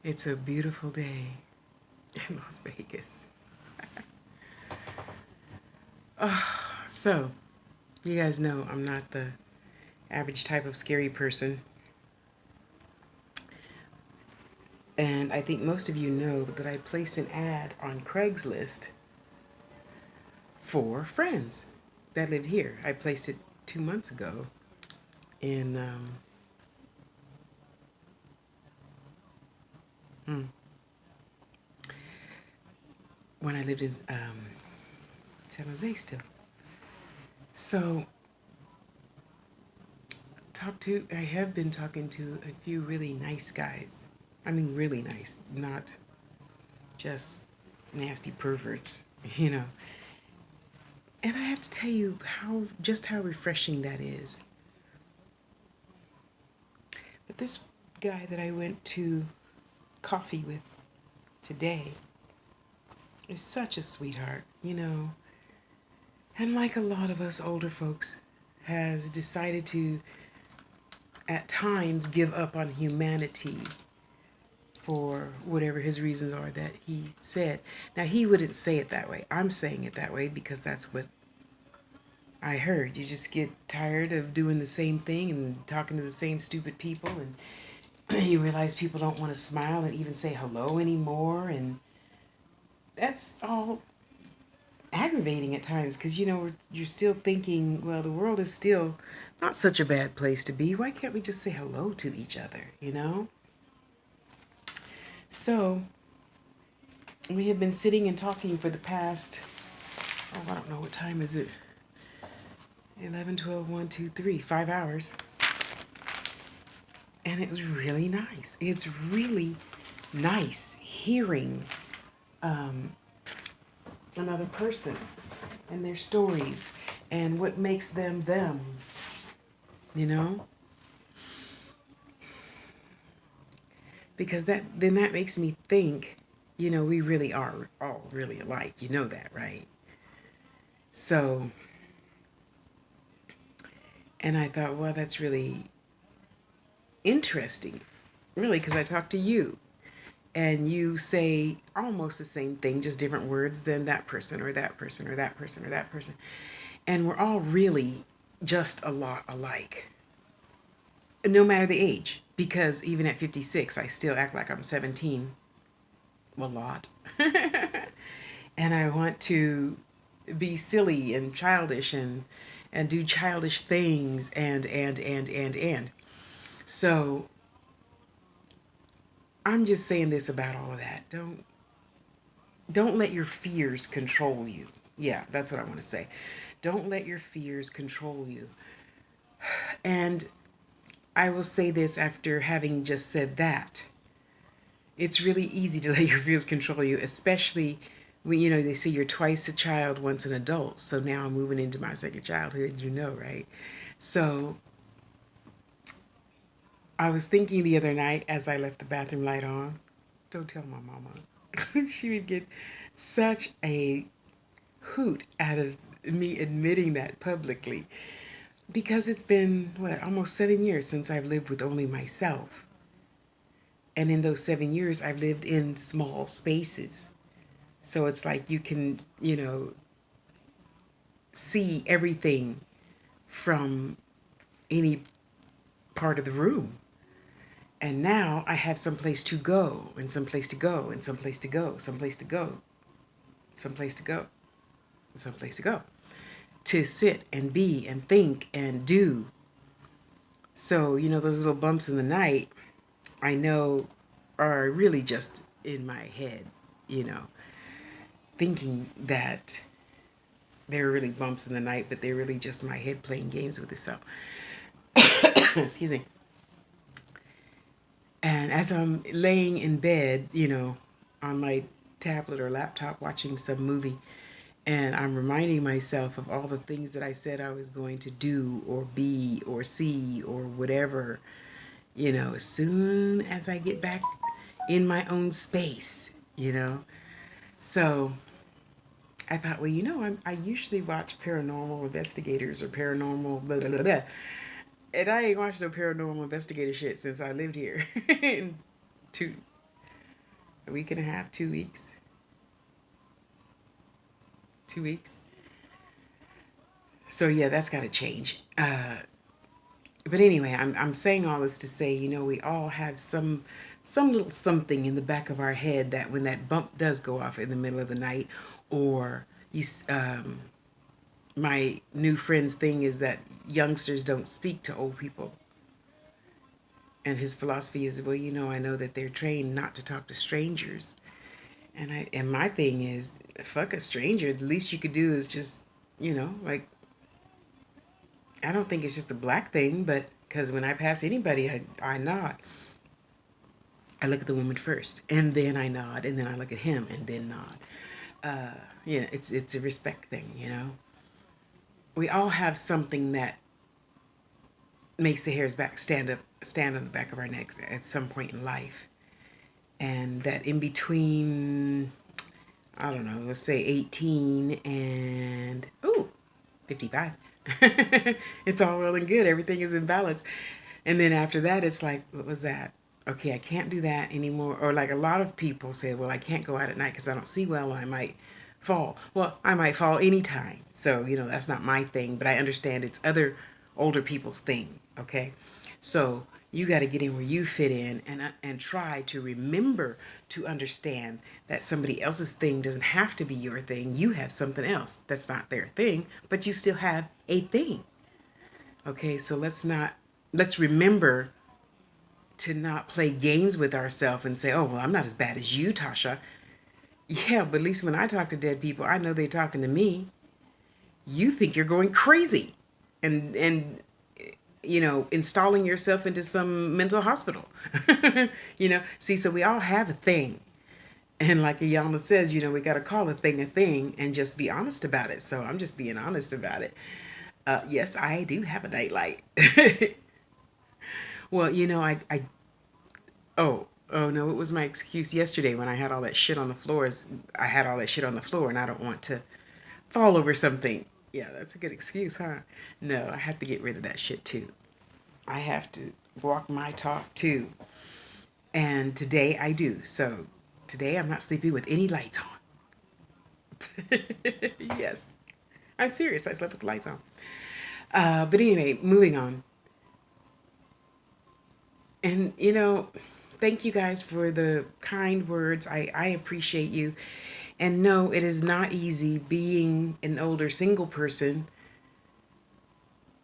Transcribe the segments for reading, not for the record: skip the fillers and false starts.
It's a beautiful day in Las Vegas. So, you guys know I'm not the average type of scary person. And I think most of you know that I placed an ad on Craigslist for friends that lived here. I placed it 2 months ago in when I lived in San Jose still. So I have been talking to a few really nice guys. I mean, really nice, not just nasty perverts, you know. And I have to tell you how refreshing that is. But this guy that I went to coffee with today is such a sweetheart, you know. And like a lot of us older folks, has decided to at times give up on humanity for whatever his reasons are that he said. Now, he wouldn't say it that way. I'm saying it that way because that's what I heard. You just get tired of doing the same thing and talking to the same stupid people, and you realize people don't want to smile and even say hello anymore, and that's all aggravating at times because, you know, you're still thinking, well, the world is still not such a bad place to be. Why can't we just say hello to each other, you know? So we have been sitting and talking for the past, oh, I don't know, what time is it? 11, 12, 1, 2, 3, 5 hours. And it was really nice. It's really nice hearing another person and their stories and what makes them them, you know? Because that makes me think, you know, we really are all really alike. You know that, right? So, and I thought, well, that's really interesting, really, because I talked to you and you say almost the same thing, just different words than that person or that person or that person or that person. And we're all really just a lot alike, no matter the age. Because even at 56, I still act like I'm 17 a lot. And I want to be silly and childish and do childish things and. So I'm just saying this about all of that. Don't let your fears control you. Yeah, that's what I want to say. Don't let your fears control you. And I will say this after having just said that. It's really easy to let your fears control you, especially when, you know, they say you're twice a child, once an adult. So now I'm moving into my second childhood, you know, right? So I was thinking the other night as I left the bathroom light on, don't tell my mama. She would get such a hoot out of me admitting that publicly because it's been, what, almost 7 years since I've lived with only myself. And in those 7 years, I've lived in small spaces. So it's like you can, you know, see everything from any part of the room. And now I have some place to go, and some place to go, and some place to go, some place to go, some place to go, and some place to go, to sit and be and think and do. So, you know, those little bumps in the night, I know are really just in my head, you know, thinking that they're really bumps in the night, but they're really just my head playing games with itself. Excuse me. And as I'm laying in bed, you know, on my tablet or laptop watching some movie, and I'm reminding myself of all the things that I said I was going to do or be or see or whatever, you know, as soon as I get back in my own space, you know. So I thought, well, you know, I usually watch paranormal investigators or paranormal blah, blah, blah, blah. And I ain't watched no paranormal investigator shit since I lived here in two. a week and a half, 2 weeks. 2 weeks. So yeah, that's got to change. But anyway, I'm saying all this to say, we all have some little something in the back of our head that when that bump does go off in the middle of the night, or my new friend's thing is that youngsters don't speak to old people. And his philosophy is, well, I know that they're trained not to talk to strangers. And my thing is, fuck a stranger. The least you could do is just, like, I don't think it's just a black thing, but because when I pass anybody, I nod. I look at the woman first, and then I nod, and then I look at him, and then nod. It's a respect thing. We all have something that makes the hairs back stand on the back of our necks at some point in life, and that in between, I don't know, let's say 18 and 55. It's all well and good. Everything is in balance. And then after that, it's like, what was that? Okay, I can't do that anymore. Or like a lot of people say, well, I can't go out at night because I don't see well and I might fall. Well, I might fall anytime. So, that's not my thing, but I understand it's other older people's thing. Okay. So you got to get in where you fit in and try to remember to understand that somebody else's thing doesn't have to be your thing. You have something else that's not their thing, but you still have a thing. Okay, so let's remember to not play games with ourselves and say, oh, well, I'm not as bad as you, Tasha. Yeah, but at least when I talk to dead people, I know they're talking to me. You think you're going crazy and installing yourself into some mental hospital. See, so we all have a thing. And like Iyanla says, we got to call a thing and just be honest about it. So I'm just being honest about it. Yes, I do have a nightlight. Well, oh no, it was my excuse yesterday when I had all that shit on the floors. I had all that shit on the floor and I don't want to fall over something. Yeah, that's a good excuse, huh? No, I have to get rid of that shit too. I have to walk my talk too. And today I do. So today I'm not sleeping with any lights on. Yes, I'm serious. I slept with the lights on. But anyway, moving on. And, thank you guys for the kind words. I appreciate you. And no, it is not easy being an older single person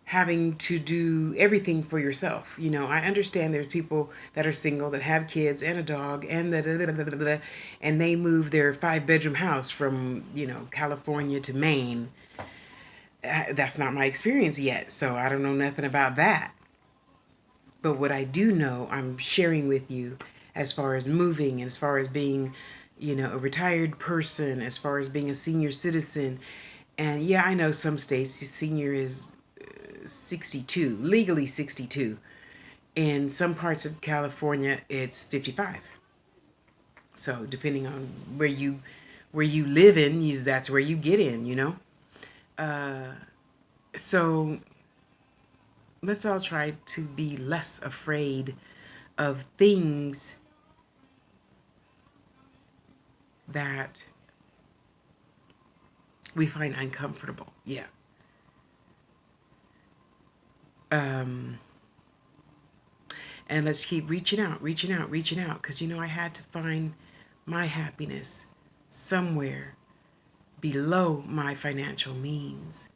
having to do everything for yourself. I understand there's people that are single that have kids and a dog and and they move their 5-bedroom house from, California to Maine. That's not my experience yet, so I don't know nothing about that. But what I do know, I'm sharing with you as far as moving, as far as being, a retired person, as far as being a senior citizen. And yeah, I know some states, senior is 62, legally 62. In some parts of California, it's 55. So depending on where you live in, that's where you get in. So let's all try to be less afraid of things that we find uncomfortable. Yeah. And let's keep reaching out, reaching out, reaching out. Because, I had to find my happiness somewhere below my financial means.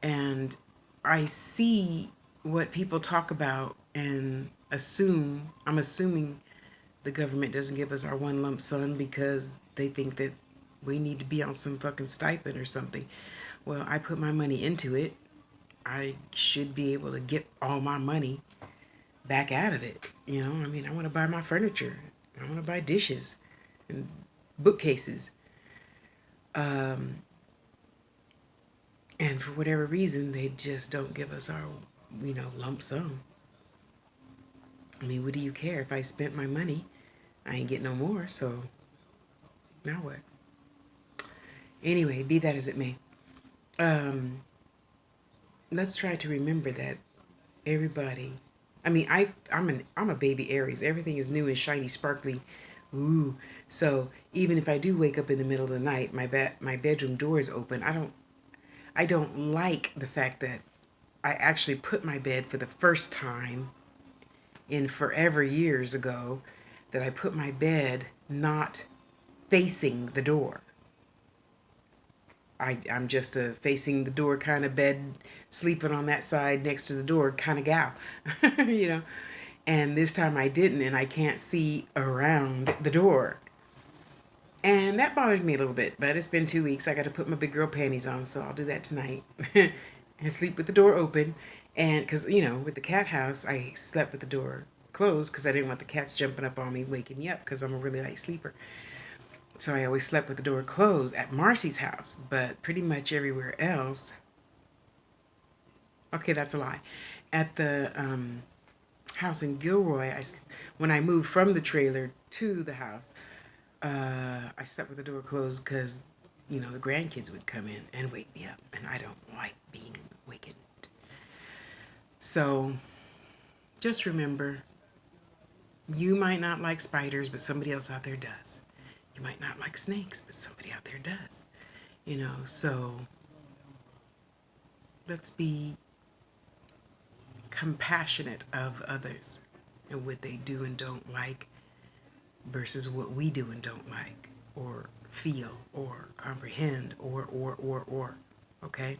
And I see what people talk about and I'm assuming the government doesn't give us our one lump sum because they think that we need to be on some fucking stipend or something. Well, I put my money into it. I should be able to get all my money back out of it. I want to buy my furniture. I want to buy dishes and bookcases. And for whatever reason, they just don't give us our, lump sum. What do you care? If I spent my money, I ain't getting no more, so now what? Anyway, be that as it may. Let's try to remember that everybody I mean, I'm a baby Aries. Everything is new and shiny, sparkly. Ooh. So even if I do wake up in the middle of the night, my bedroom door is open. I don't like the fact that I actually put my bed for the first time in forever years ago, that I put my bed not facing the door. I'm just a facing the door kind of bed, sleeping on that side next to the door kind of gal, you know. And this time I didn't, and I can't see around the door. And that bothered me a little bit, but it's been 2 weeks. I got to put my big girl panties on, so I'll do that tonight and sleep with the door open. And because, with the cat house, I slept with the door closed because I didn't want the cats jumping up on me, waking me up because I'm a really light sleeper. So I always slept with the door closed at Marcy's house, but pretty much everywhere else. Okay, that's a lie. At the house in Gilroy, when I moved from the trailer to the house, I slept with the door closed because, the grandkids would come in and wake me up, and I don't like being wakened. So just remember, you might not like spiders, but somebody else out there does. You might not like snakes, but somebody out there does. So let's be compassionate of others and what they do and don't like versus what we do and don't like or feel or comprehend or. Okay?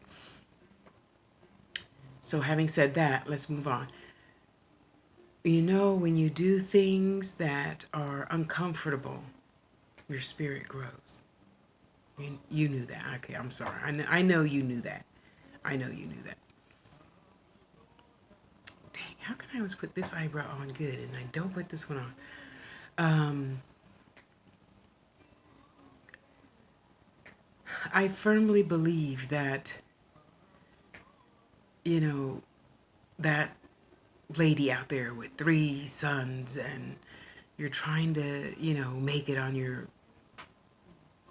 So having said that, let's move on. When you do things that are uncomfortable, your spirit grows. You knew that. Okay, I'm sorry. I know you knew that. I know you knew that. Dang, how can I always put this eyebrow on good and I don't put this one on? I firmly believe that, that lady out there with 3 sons and you're trying to, make it on your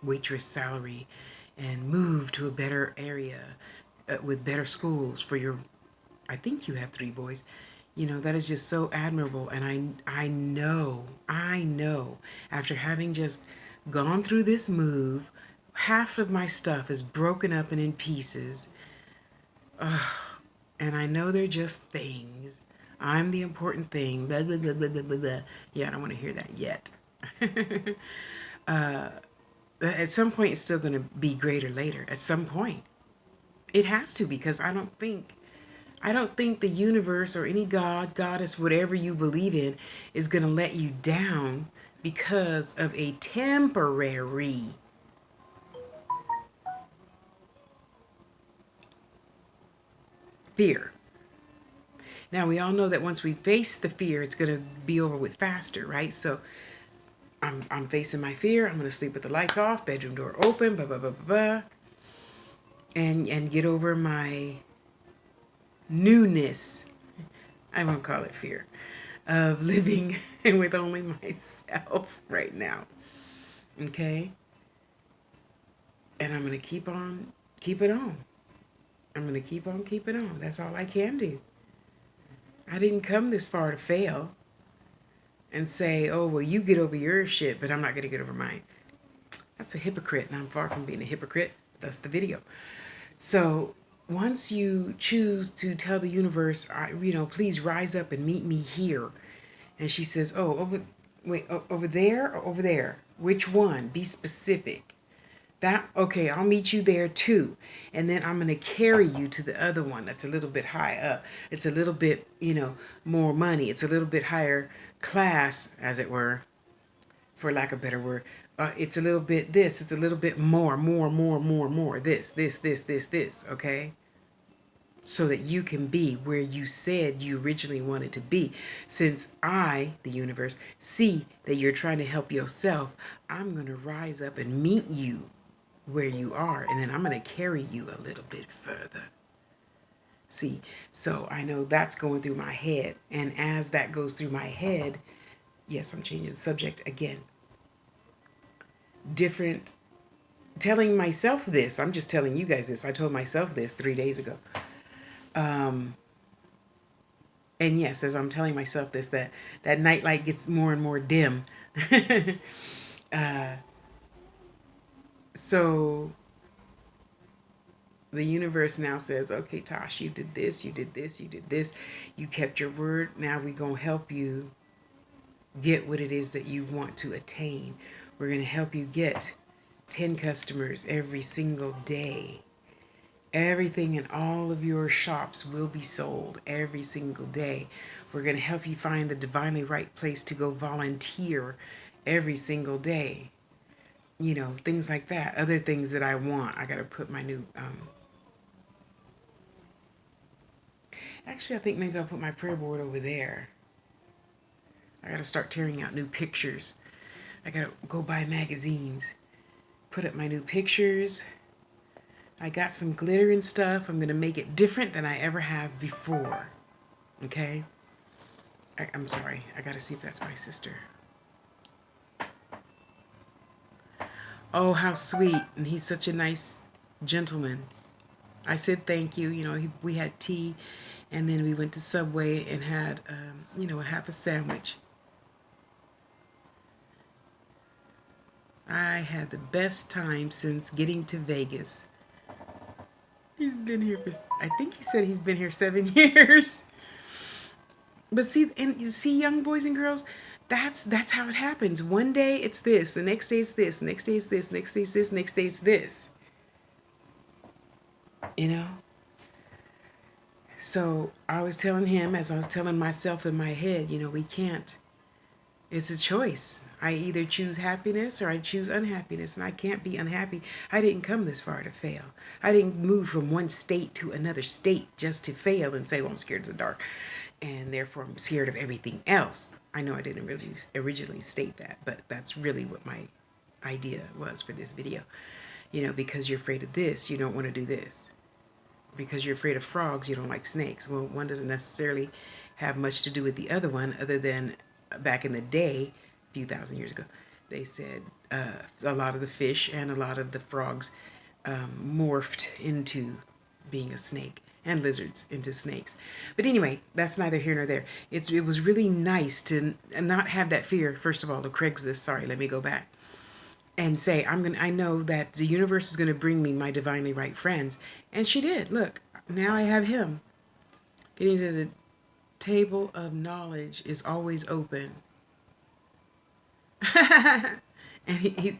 waitress salary and move to a better area with better schools for I think you have 3 boys. That is just so admirable. And I know after having just gone through this move, half of my stuff is broken up and in pieces. Ugh. And I know they're just things. I'm the important thing. Blah, blah, blah, blah, blah, blah. Yeah, I don't want to hear that yet. At some point, it's still going to be greater later. At some point. It has to, because I don't think the universe or any god, goddess, whatever you believe in, is going to let you down because of a temporary fear. Now, we all know that once we face the fear, it's going to be over with faster, right? So I'm facing my fear. I'm going to sleep with the lights off, bedroom door open, blah, blah, blah, blah, blah, and get over my newness. I won't call it fear of living with only myself right now. Okay? And I'm going to keep it on. I'm going to keep on keeping on. That's all I can do. I didn't come this far to fail and say, oh, well, you get over your shit, but I'm not going to get over mine. That's a hypocrite, and I'm far from being a hypocrite. That's the video. So once you choose to tell the universe, please rise up and meet me here. And she says, oh, over there or over there? Which one? Be specific. Okay, I'll meet you there too. And then I'm going to carry you to the other one that's a little bit high up. It's a little bit, more money. It's a little bit higher class, as it were, for lack of a better word. It's a little bit this. It's a little bit more. This, okay? So that you can be where you said you originally wanted to be. Since I, the universe, see that you're trying to help yourself, I'm going to rise up and meet you where you are, and then I'm going to carry you a little bit further. See, so I know that's going through my head, and as that goes through my head, yes, I'm changing the subject again. Telling myself this, I'm just telling you guys this, I told myself this 3 days ago. And And yes, as I'm telling myself this, that night light gets more and more dim. uh, so the universe now says, okay, Tosh, you did this, you did this, you did this, you kept your word. Now we're going to help you get what it is that you want to attain. We're going to help you get 10 customers every single day. Everything in all of your shops will be sold every single day. We're going to help you find the divinely right place to go volunteer every single day. You know, things like that. Other things that I want. I got to put my new... Actually, I think maybe I'll put my prayer board over there. I got to start tearing out new pictures. I got to go buy magazines. Put up my new pictures. I got some glitter and stuff. I'm going to make it different than I ever have before. Okay? I'm sorry. I got to see if that's my sister. Oh, how sweet. And he's such a nice gentleman. I said thank you. You know, we had tea, and then we went to Subway and had, you know, a half a sandwich. I had the best time since getting to Vegas. He's been here for, I think he said he's been here 7 years. But see, and you see, young boys and girls, that's how it happens. One day it's this, the next day it's this, next day it's this, next day it's this, next day it's this. You know? So I was telling him, as I was telling myself in my head, you know, we can't. It's a choice. I either choose happiness or I choose unhappiness, and I can't be unhappy. I didn't come this far to fail. I didn't move from one state to another state just to fail and say, well, I'm scared of the dark, and therefore I'm scared of everything else. I know I didn't really originally state that, but that's really what my idea was for this video. You know, because you're afraid of this, you don't want to do this. Because you're afraid of frogs, you don't like snakes. Well, one doesn't necessarily have much to do with the other one, other than back in the day, a few thousand years ago, they said a lot of the fish and a lot of the frogs morphed into being a snake, and lizards into snakes. But anyway, that's neither here nor there. It was really nice to not have that fear, first of all, of Craigslist. Sorry, let me go back. And say, I know that the universe is going to bring me my divinely right friends. And she did. Look, now I have him. Getting to the table of knowledge is always open. And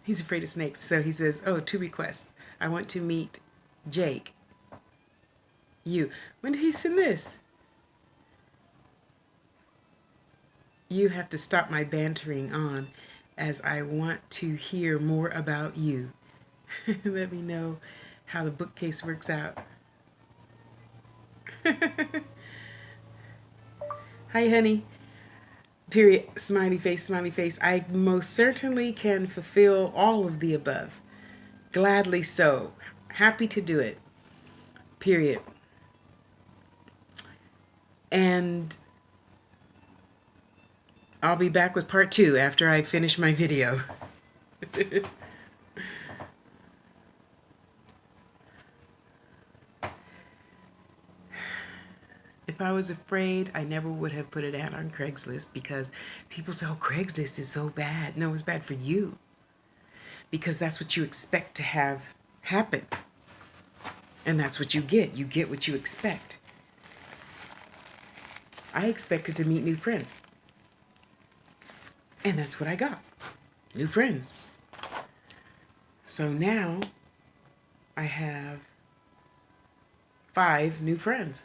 he's afraid of snakes. So he says, oh, 2 requests. I want to meet Jake. You. When did he send this? You have to stop my bantering on, as I want to hear more about you. Let me know how the bookcase works out. Hi, honey. Period. Smiley face, smiley face. I most certainly can fulfill all of the above. Gladly so. Happy to do it. Period. And I'll be back with part 2 after I finish my video. If I was afraid, I never would have put it out on Craigslist, because people say, oh, Craigslist is so bad. No, it's bad for you, because that's what you expect to have happen. And that's what you get. You get what you expect. I expected to meet new friends. And that's what I got. New friends. So now I have 5 new friends.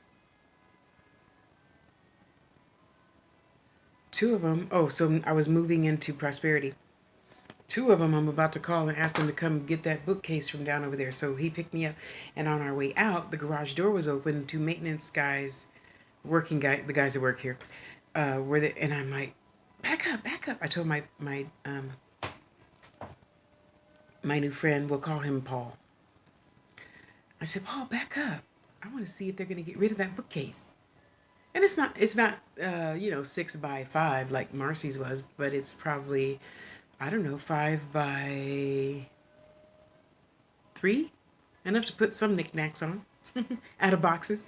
2 of them, oh, so I was moving into prosperity. 2 of them I'm about to call and ask them to come get that bookcase from down over there. So he picked me up, and on our way out, the garage door was open. 2 maintenance guys, the guys that work here, were there, and I'm like, back up. I told my new friend, we'll call him Paul. I said, Paul, back up. I want to see if they're going to get rid of that bookcase. And it's not 6 by 5 like Marcy's was, but it's probably, I don't know, 5 by 3, enough to put some knickknacks on, out of boxes.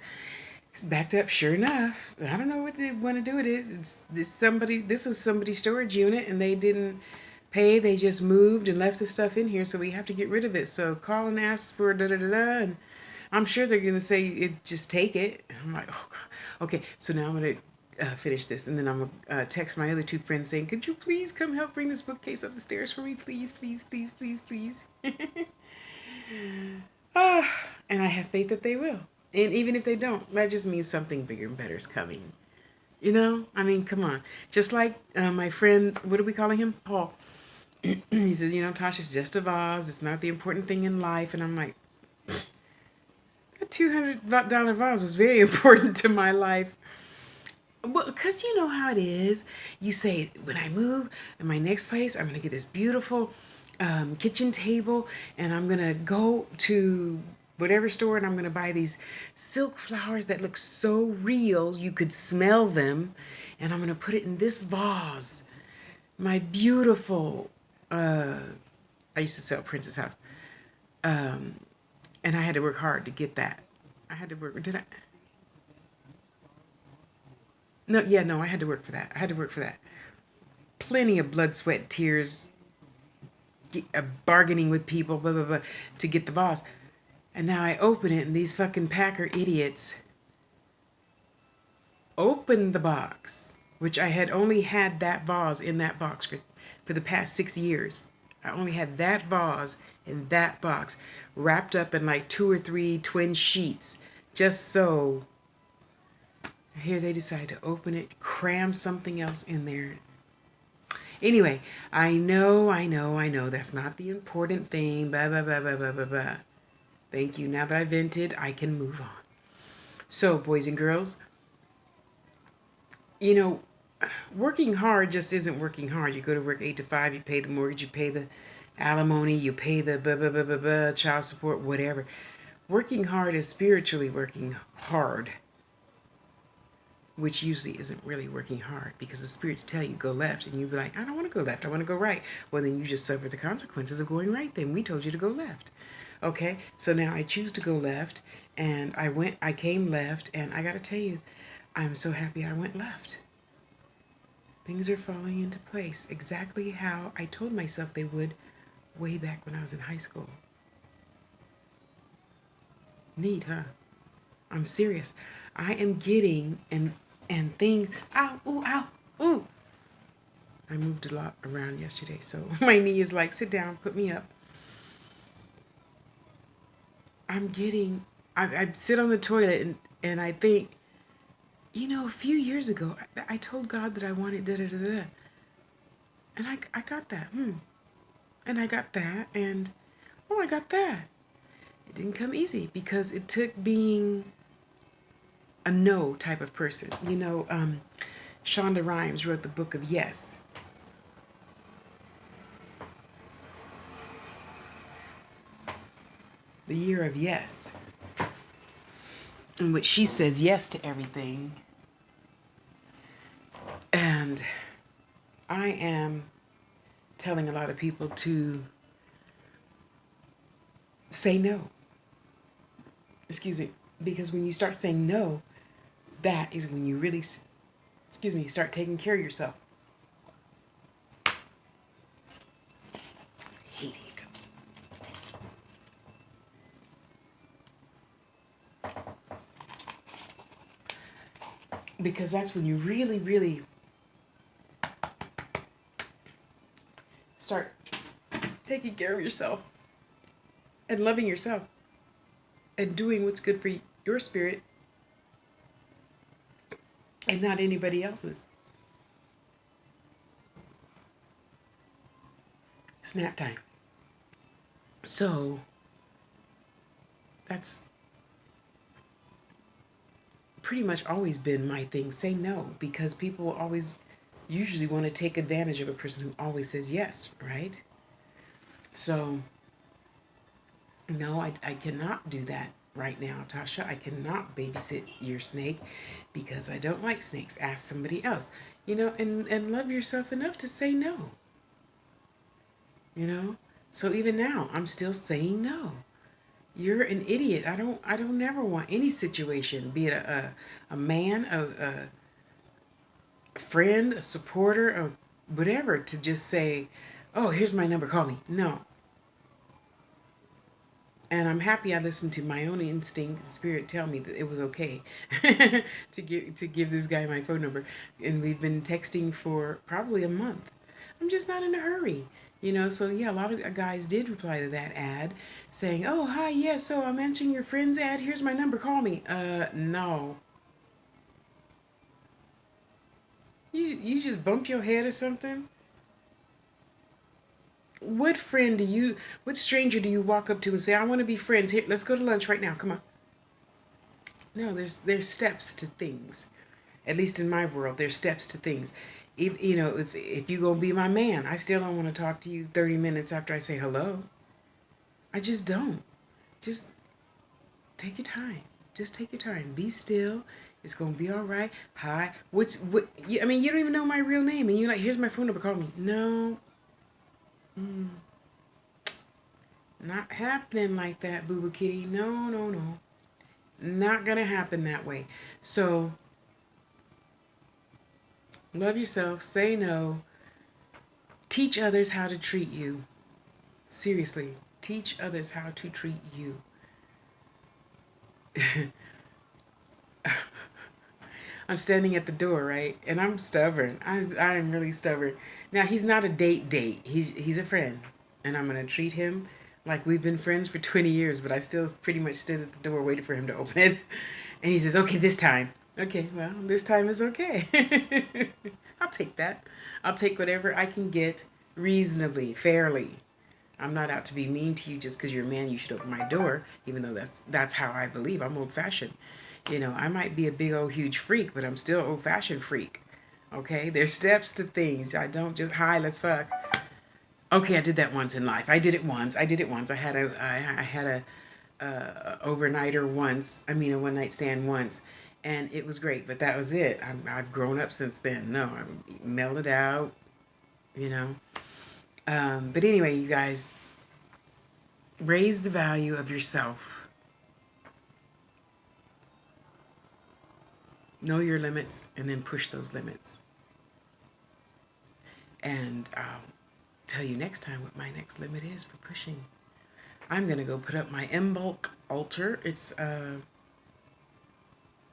It's backed up, sure enough. I don't know what they want to do with it. This is somebody's storage unit and they didn't pay. They just moved and left the stuff in here, so we have to get rid of it. So call and ask for da da da da. And I'm sure they're going to say, just take it. And I'm like, oh, God. Okay, so now I'm going to finish this. And then I'm going to text my other two friends saying, could you please come help bring this bookcase up the stairs for me? Please, please, please, please, please. And I have faith that they will. And even if they don't, that just means something bigger and better is coming. You know? I mean, come on. Just like my friend, what are we calling him? Paul. He says, Tasha's just a vase. It's not the important thing in life. And I'm like, that $200 vase was very important to my life. Well, because you know how it is. You say, when I move in my next place, I'm going to get this beautiful kitchen table. And I'm going to go to whatever store and I'm going to buy these silk flowers that look so real. You could smell them. And I'm going to put it in this vase. My beautiful, I used to sell Princess House. And I had to work hard to get that. I had to work, did I? No, I had to work for that. Plenty of blood, sweat, tears, bargaining with people, blah, blah, blah, to get the vase. And now I open it and these fucking Packer idiots open the box, which I had only had that vase in that box for the past 6 years. I only had that vase in that box wrapped up in like 2 or 3 twin sheets, just so. Here they decide to open it, cram something else in there. Anyway, I know, that's not the important thing, blah, blah, blah, blah, blah, blah, blah. Thank you. Now that I vented, I can move on. So, boys and girls, working hard just isn't working hard. You go to work 8 to 5, you pay the mortgage, you pay the alimony, you pay the blah, blah, blah, blah, blah, child support, whatever. Working hard is spiritually working hard, which usually isn't really working hard because the spirits tell you go left and you be like, I don't want to go left, I want to go right. Well, then you just suffer the consequences of going right. Then we told you to go left. Okay, so now I choose to go left and I came left, and I got to tell you, I'm so happy I went left. Things are falling into place exactly how I told myself they would way back when I was in high school. Neat, huh? I'm serious. I am getting and things. Ow, ooh, ow, ooh. I moved a lot around yesterday, so my knee is like, sit down, put me up. I sit on the toilet and I think, a few years ago, I told God that I wanted da-da-da-da. And I got that. And I got that, and I got that. It didn't come easy because it took being a no type of person. Shonda Rhimes wrote the book of Yes. The year of yes. In which she says yes to everything. And I am telling a lot of people to say no. Excuse me. Because when you start saying no, that is when you really, start taking care of yourself. Hate hiccups. Because that's when you really, really start taking care of yourself and loving yourself and doing what's good for your spirit and not anybody else's. Snap time. So that's pretty much always been my thing. Say no, because people always usually want to take advantage of a person who always says yes, right? So no, I cannot do that right now, Tasha. I cannot babysit your snake because I don't like snakes. Ask somebody else, and love yourself enough to say no. So even now, I'm still saying no. You're an idiot. I don't never want any situation, be it a man, a friend, a supporter, or whatever, to just say, oh, here's my number, call me. No. And I'm happy I listened to my own instinct and spirit tell me that it was okay to give this guy my phone number. And we've been texting for probably a month. I'm just not in a hurry. So yeah, a lot of guys did reply to that ad saying, "Oh, hi, yeah, so I'm answering your friend's ad. Here's my number. Call me." No. You just bumped your head or something? What stranger do you walk up to and say, "I want to be friends. Here, let's go to lunch right now. Come on." No, there's steps to things. At least in my world, there's steps to things. If you gonna be my man, I still don't want to talk to you 30 minutes after I say hello. I just don't. Just take your time. Just take your time. Be still. It's gonna be all right. Hi. I mean, you don't even know my real name, and you're like, "Here's my phone number. Call me." No, not happening like that, Boo Boo Kitty. No, no, no. Not gonna happen that way. So love yourself. Say no. Teach others how to treat you. Seriously, teach others how to treat you. I'm standing at the door, right? And I'm stubborn. I'm really stubborn. Now he's not a date. He's a friend, and I'm gonna treat him like we've been friends for 20 years. But I still pretty much stood at the door waiting for him to open it. And he says, "Okay, this time." Okay, well, this time is okay. I'll take that. I'll take whatever I can get reasonably, fairly. I'm not out to be mean to you just because you're a man. You should open my door, even though that's how I believe. I'm old fashioned. I might be a big old huge freak, but I'm still old fashioned freak. Okay, there's steps to things. I don't just hi, let's fuck. Okay, I did that once in life. I did it once. I had a overnighter once. I mean, a one night stand once, and it was great. But that was it. I've grown up since then. No, I'm mellowed out. You know. But anyway, you guys, raise the value of yourself. Know your limits and then push those limits. And I'll tell you next time what my next limit is for pushing. I'm going to go put up my Imbolc altar. It's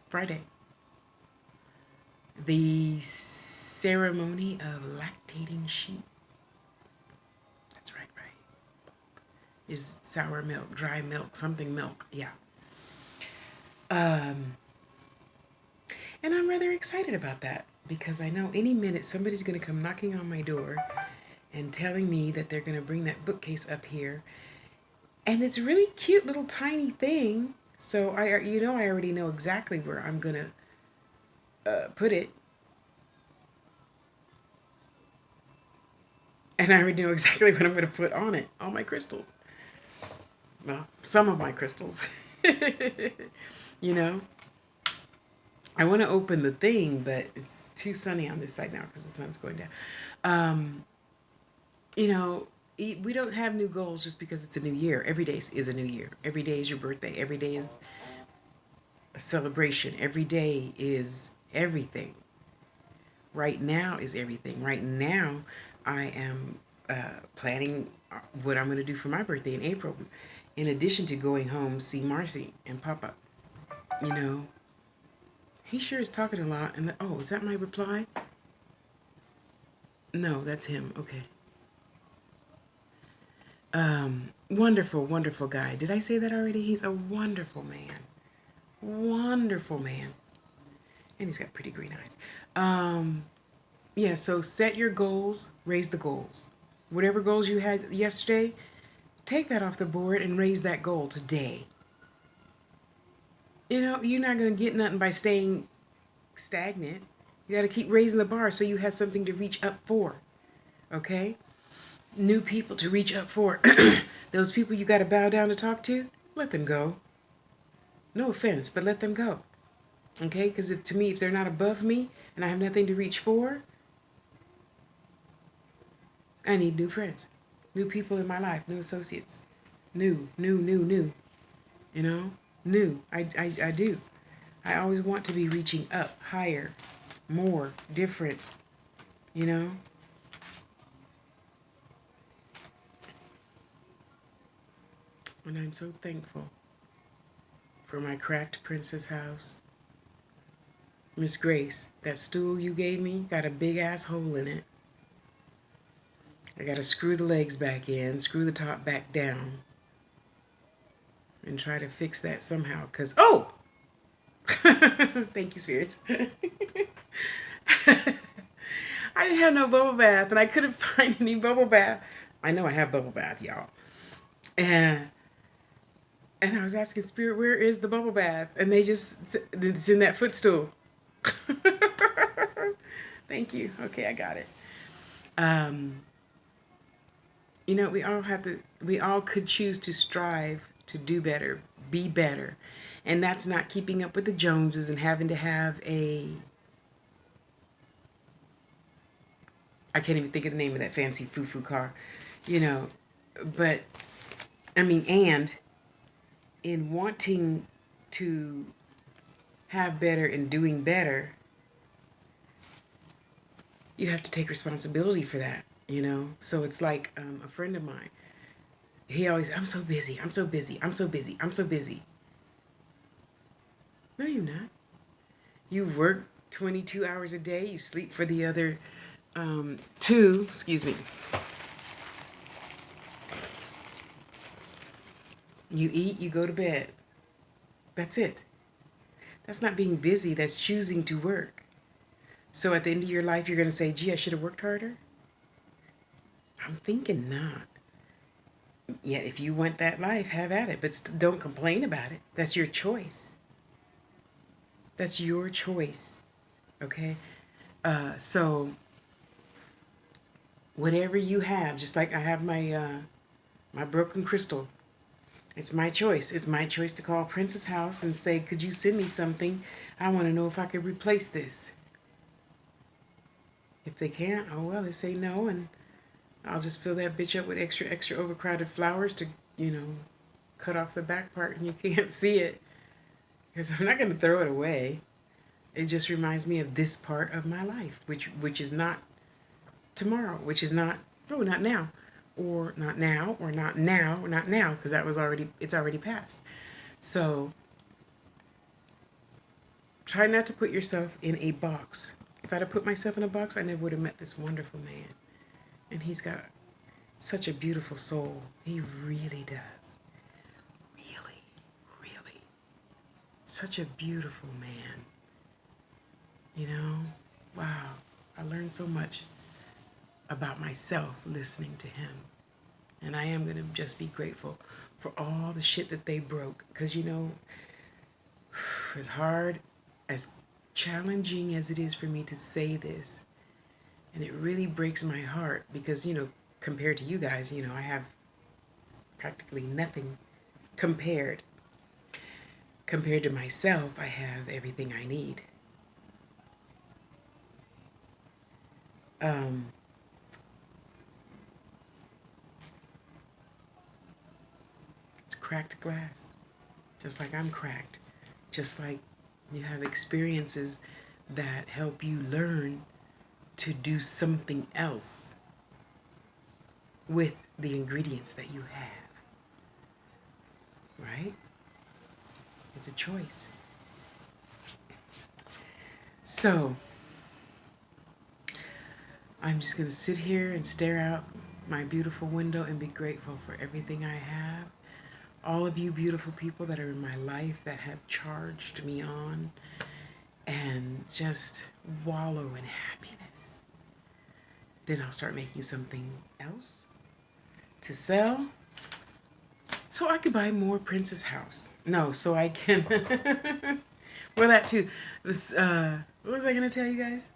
Friday. The ceremony of lactating sheep. That's right. Is sour milk, dry milk, something milk. Yeah. And I'm rather excited about that because I know any minute somebody's going to come knocking on my door and telling me that they're going to bring that bookcase up here. And it's a really cute little tiny thing. So I already know exactly where I'm going to put it. And I already know exactly what I'm going to put on it. All my crystals. Well, some of my crystals. you know. I want to open the thing, but it's too sunny on this side now because the sun's going down. We don't have new goals just because it's a new year. Every day is a new year. Every day is your birthday. Every day is a celebration. Every day is everything. Right now is everything. Right now, I am planning what I'm going to do for my birthday in April. In addition to going home, see Marcy and Papa. He sure is talking a lot. And is that my reply? No, that's him. Okay. Wonderful, wonderful guy. Did I say that already? He's a wonderful man. Wonderful man. And he's got pretty green eyes. Yeah, so set your goals, raise the goals. Whatever goals you had yesterday, take that off the board and raise that goal today. You're not going to get nothing by staying stagnant. You got to keep raising the bar so you have something to reach up for. Okay? New people to reach up for. Those people you got to bow down to talk to, let them go. No offense, but let them go. Okay? Because if they're not above me and I have nothing to reach for, I need new friends, new people in my life, new associates, new. you know, new. I do. I always want to be reaching up, higher, more, different, you know. And I'm so thankful for my cracked princess house. Miss Grace, that stool you gave me got a big ass hole in it. I gotta screw the legs back in, screw the top back down, and try to fix that somehow. Cause, oh! Thank you, spirits. I didn't have no bubble bath, and I couldn't find any bubble bath. I know I have bubble bath, y'all. And I was asking Spirit, where is the bubble bath? And they just, it's in that footstool. Thank you. Okay, I got it. Um, you know, we all could choose to strive to do better, be better. And that's not keeping up with the Joneses and having to have I can't even think of the name of that fancy foo-foo car, you know. But, I mean, and in wanting to have better and doing better, you have to take responsibility for that, you know. So it's like a friend of mine, he always, I'm so busy, I'm so busy, I'm so busy, I'm so busy. No, you're not. You work 22 hours a day, you sleep for the other two, excuse me. You eat, you go to bed. That's it. That's not being busy, that's choosing to work. So at the end of your life, you're going to say, gee, I should have worked harder? I'm thinking not. Yet if you want that life, have at it. But don't complain about it. That's your choice. That's your choice. Okay? So whatever you have, just like I have my broken crystal. It's my choice. It's my choice to call Princess House and say, could you send me something? I want to know if I could replace this. If they can't, oh well, they say no, and I'll just fill that bitch up with extra overcrowded flowers to, you know, cut off the back part and you can't see it. Because I'm not going to throw it away. It just reminds me of this part of my life, which is not tomorrow, which is not, oh, not now. Or not now, or not now, or not now, because it's already passed. So try not to put yourself in a box. If I'd have put myself in a box, I never would have met this wonderful man. And he's got such a beautiful soul. He really does. Really, really. Such a beautiful man. You know? Wow. I learned so much about myself listening to him. And I am going to just be grateful for all the shit that they broke. Because, you know, as hard, as challenging as it is for me to say this, and it really breaks my heart because, you know, compared to you guys, you know, I have practically nothing compared. Compared to myself, I have everything I need. It's cracked glass, just like I'm cracked, just like you have experiences that help you learn to do something else with the ingredients that you have, right? It's a choice. So I'm just going to sit here and stare out my beautiful window and be grateful for everything I have. All of you beautiful people that are in my life that have charged me on, and just wallow in happiness. Then I'll start making something else to sell so I could buy more Princess House. No, so I can well, that too. It was what was I going to tell you guys?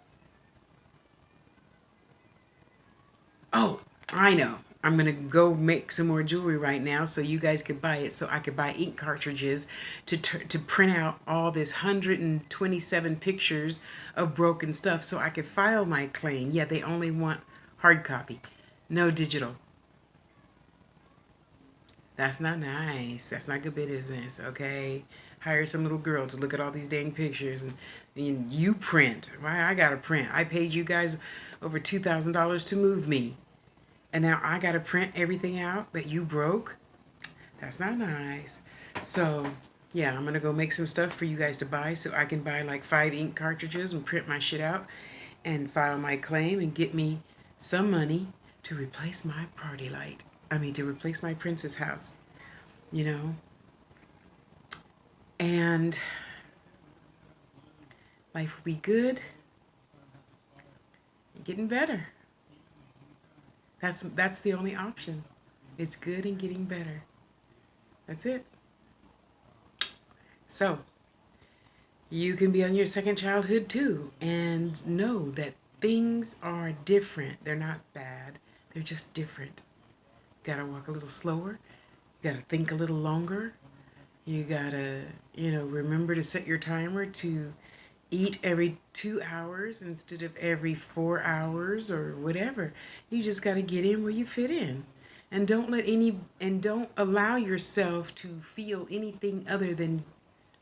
Oh, I know. I'm going to go make some more jewelry right now so you guys could buy it, so I could buy ink cartridges to print out all this 127 pictures of broken stuff so I could file my claim. Yeah, they only want hard copy, no digital. That's not nice. That's not good business, okay? Hire some little girl to look at all these dang pictures and you print. Why I gotta print? I paid you guys over $2,000 to move me. And now I gotta print everything out that you broke? That's not nice. So, yeah, I'm gonna go make some stuff for you guys to buy so I can buy like 5 ink cartridges and print my shit out and file my claim and get me some money to replace my party light. To replace my princess house, you know? And life will be good. Getting better. That's the only option. It's good and getting better. That's it. So, you can be on your second childhood too and know that things are different. They're not bad. They're just different. Gotta walk a little slower. Gotta think a little longer. You gotta, remember to set your timer to eat every 2 hours instead of every 4 hours or whatever. You just gotta get in where you fit in. And don't allow yourself to feel anything other than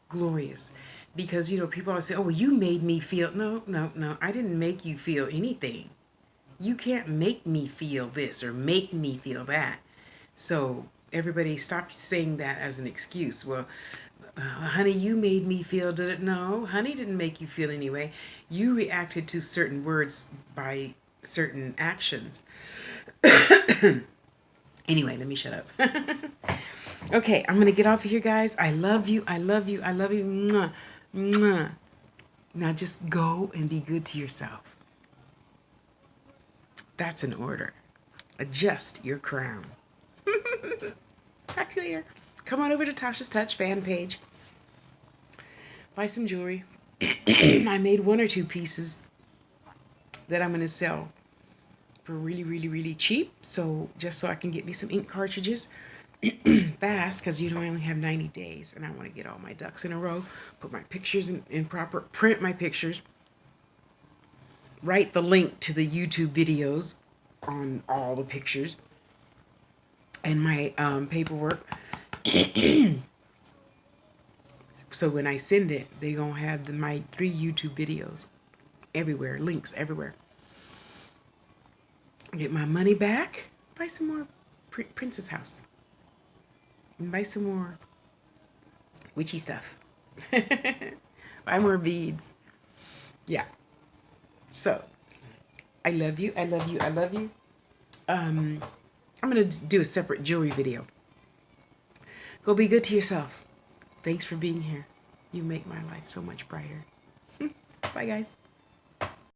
glorious. Because, people always say, oh, well, you made me feel. No, no, no. I didn't make you feel anything. You can't make me feel this or make me feel that. So everybody stop saying that as an excuse. Well, honey, you made me feel. Did it? No, honey didn't make you feel anyway. You reacted to certain words by certain actions. Anyway, let me shut up. Okay, I'm going to get off of here, guys. I love you. I love you. I love you. Mwah, mwah. Now just go and be good to yourself. That's an order. Adjust your crown. Talk to you later. Come on over to Tasha's Touch fan page. Buy some jewelry. I made 1 or 2 pieces that I'm going to sell for really, really, really cheap. So just so I can get me some ink cartridges fast, because I only have 90 days and I want to get all my ducks in a row, put my pictures in proper, print my pictures, write the link to the YouTube videos on all the pictures and my paperwork. So when I send it, they gonna have my 3 YouTube videos everywhere, links everywhere. Get my money back, buy some more Princess House, and buy some more witchy stuff. Buy more beads. Yeah. So, I love you. I love you. I love you. I'm going to do a separate jewelry video. Go be good to yourself. Thanks for being here. You make my life so much brighter. Bye, guys.